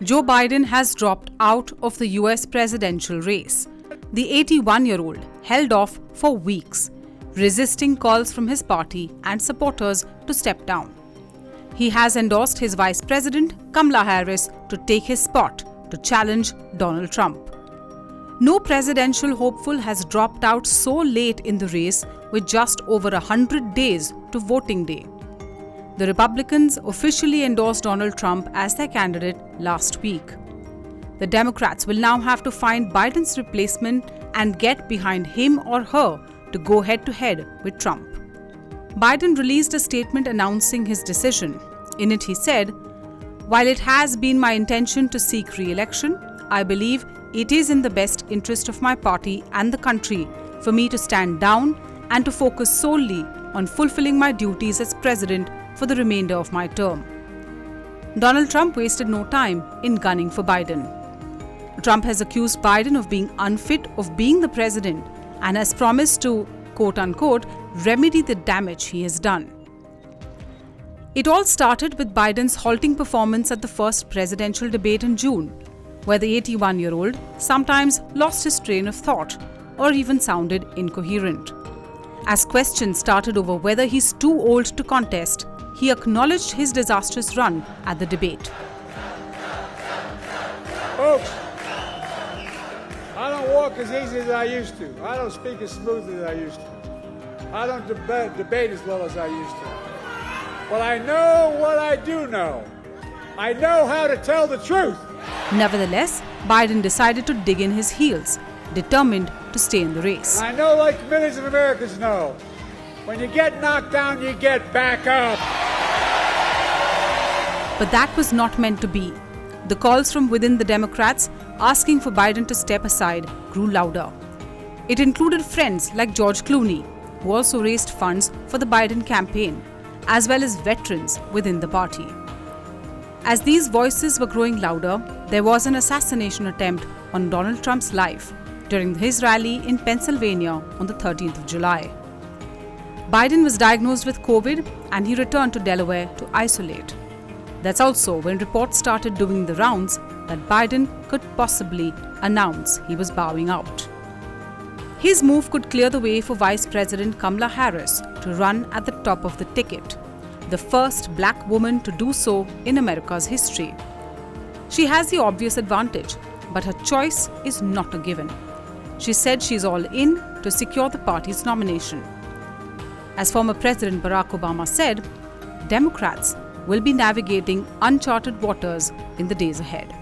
Joe Biden has dropped out of the U.S. presidential race. The 81-year-old held off for weeks, resisting calls from his party and supporters to step down. He has endorsed his Vice President, Kamala Harris, to take his spot to challenge Donald Trump. No presidential hopeful has dropped out so late in the race with just over 100 days to voting day. The Republicans officially endorsed Donald Trump as their candidate last week. The Democrats will now have to find Biden's replacement and get behind him or her to go head-to-head with Trump. Biden released a statement announcing his decision. In it, he said, "While it has been my intention to seek re-election, I believe it is in the best interest of my party and the country for me to stand down and to focus solely on fulfilling my duties as president for the remainder of my term." Donald Trump wasted no time in gunning for Biden. Trump has accused Biden of being unfit of being the president and has promised to, quote-unquote, remedy the damage he has done. It all started with Biden's halting performance at the first presidential debate in June, where the 81-year-old sometimes lost his train of thought or even sounded incoherent. As questions started over whether he's too old to contest, he acknowledged his disastrous run at the debate. Folks, I don't walk as easy as I used to. I don't speak as smooth as I used to. I don't debate as well as I used to. But I know what I do know. I know how to tell the truth. Nevertheless, Biden decided to dig in his heels, determined to stay in the race. I know, like millions of Americans know, when you get knocked down, you get back up. But that was not meant to be. The calls from within the Democrats asking for Biden to step aside grew louder. It included friends like George Clooney, who also raised funds for the Biden campaign, as well as veterans within the party. As these voices were growing louder, there was an assassination attempt on Donald Trump's life during his rally in Pennsylvania on the 13th of July. Biden was diagnosed with COVID and he returned to Delaware to isolate. That's also when reports started doing the rounds that Biden could possibly announce he was bowing out. His move could clear the way for Vice President Kamala Harris to run at the top of the ticket, the first black woman to do so in America's history. She has the obvious advantage, but her choice is not a given. She said she's all in to secure the party's nomination. As former President Barack Obama said, Democrats will be navigating uncharted waters in the days ahead.